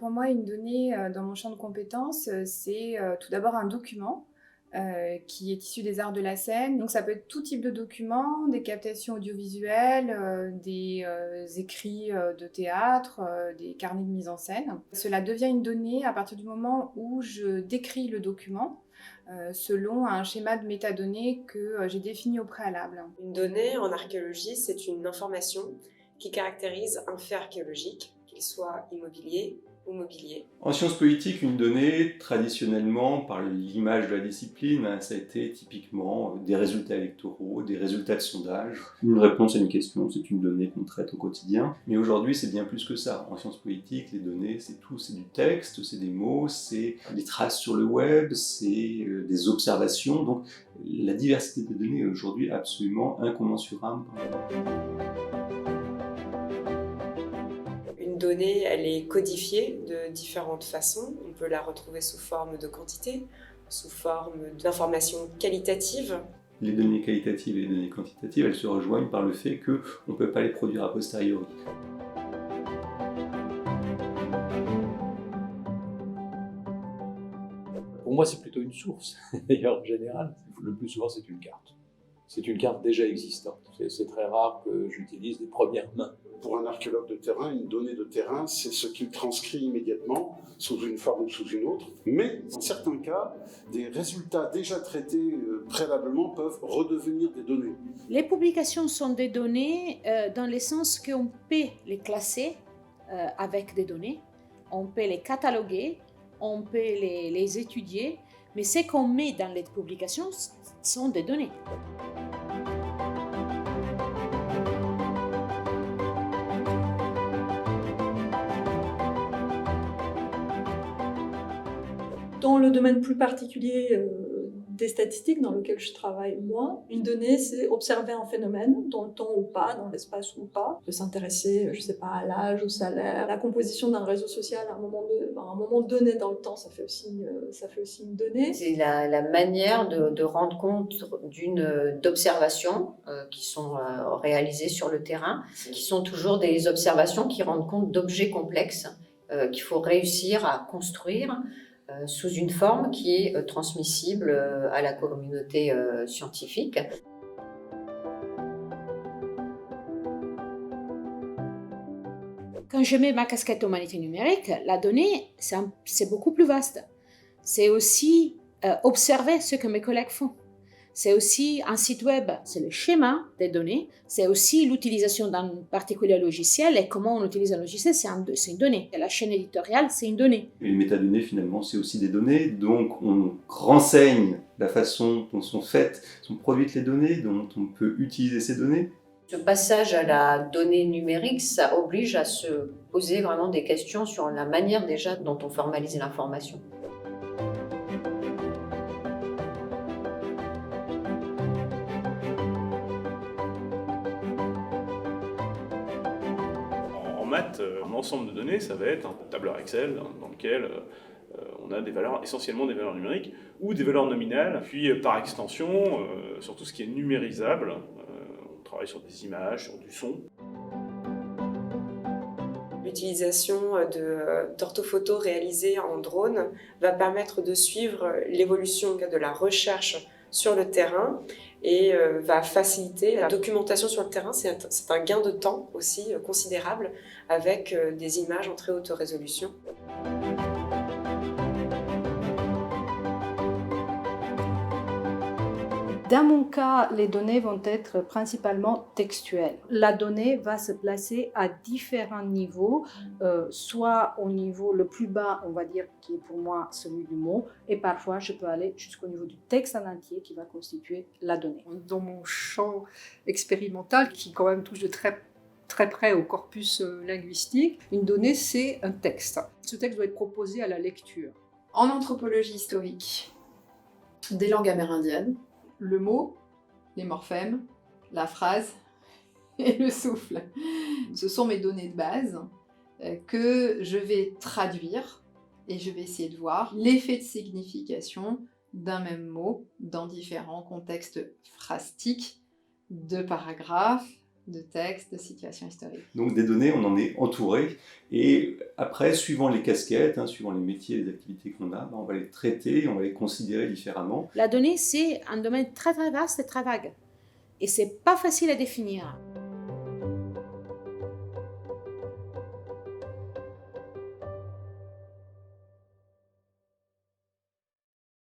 Pour moi, une donnée dans mon champ de compétences, c'est tout d'abord un document qui est issu des arts de la scène. Donc ça peut être tout type de documents, des captations audiovisuelles, des écrits de théâtre, des carnets de mise en scène. Cela devient une donnée à partir du moment où je décris le document selon un schéma de métadonnées que j'ai défini au préalable. Une donnée en archéologie, c'est une information qui caractérise un fait archéologique, qu'il soit immobilier ou mobilier. En sciences politiques, une donnée, traditionnellement, par l'image de la discipline, ça a été typiquement des résultats électoraux, des résultats de sondage. Une réponse à une question, c'est une donnée qu'on traite au quotidien. Mais aujourd'hui, c'est bien plus que ça. En sciences politiques, les données, c'est tout. C'est du texte, c'est des mots, c'est des traces sur le web, c'est des observations. Donc, la diversité des données est aujourd'hui absolument incommensurable. Une donnée, elle est codifiée de différentes façons. On peut la retrouver sous forme de quantité, sous forme d'informations qualitatives. Les données qualitatives et les données quantitatives, elles se rejoignent par le fait qu'on ne peut pas les produire a posteriori. Pour moi, c'est plutôt une source. D'ailleurs, en général, le plus souvent, c'est une carte. C'est une carte déjà existante. C'est très rare que j'utilise des premières mains. Pour un archéologue de terrain, une donnée de terrain, c'est ce qu'il transcrit immédiatement, sous une forme ou sous une autre. Mais, dans certains cas, des résultats déjà traités préalablement peuvent redevenir des données. Les publications sont des données dans le sens qu'on peut les classer avec des données, on peut les cataloguer, on peut les étudier, mais ce qu'on met dans les publications sont des données. Dans le domaine plus particulier des statistiques dans lequel je travaille moi, une donnée, c'est observer un phénomène dans le temps ou pas, dans l'espace ou pas, de s'intéresser, je sais pas, à l'âge, au salaire, à la composition d'un réseau social à un moment donné dans le temps, ça fait aussi une donnée. C'est la manière de rendre compte d'observations qui sont réalisées sur le terrain, qui sont toujours des observations qui rendent compte d'objets complexes qu'il faut réussir à construire sous une forme qui est transmissible à la communauté scientifique. Quand je mets ma casquette humanité numérique, la donnée, c'est beaucoup plus vaste. C'est aussi observer ce que mes collègues font. C'est aussi un site web, c'est le schéma des données. C'est aussi l'utilisation d'un particulier logiciel et comment on utilise un logiciel, c'est une donnée. Et la chaîne éditoriale, c'est une donnée. Et les métadonnées, finalement, c'est aussi des données. Donc, on renseigne la façon dont sont produites les données, dont on peut utiliser ces données. Ce passage à la donnée numérique, ça oblige à se poser vraiment des questions sur la manière déjà dont on formalise l'information. En maths, un ensemble de données, ça va être un tableur Excel dans lequel on a essentiellement des valeurs numériques ou des valeurs nominales, puis par extension, sur tout ce qui est numérisable. On travaille sur des images, sur du son. L'utilisation d'orthophotos réalisées en drone va permettre de suivre l'évolution de la recherche sur le terrain et va faciliter la documentation sur le terrain. C'est un gain de temps aussi considérable avec des images en très haute résolution. Dans mon cas, les données vont être principalement textuelles. La donnée va se placer à différents niveaux, soit au niveau le plus bas, on va dire, qui est pour moi celui du mot, et parfois je peux aller jusqu'au niveau du texte en entier qui va constituer la donnée. Dans mon champ expérimental, qui quand même touche de très près au corpus linguistique, une donnée, c'est un texte. Ce texte doit être proposé à la lecture. En anthropologie historique, des langues amérindiennes, le mot, les morphèmes, la phrase et le souffle. Ce sont mes données de base que je vais traduire et je vais essayer de voir l'effet de signification d'un même mot dans différents contextes phrastiques, de paragraphes, de textes, de situations historiques. Donc des données, on en est entouré. Et après, suivant les casquettes, suivant les métiers et les activités qu'on a, on va les traiter, on va les considérer différemment. La donnée, c'est un domaine très très vaste et très vague. Et c'est pas facile à définir.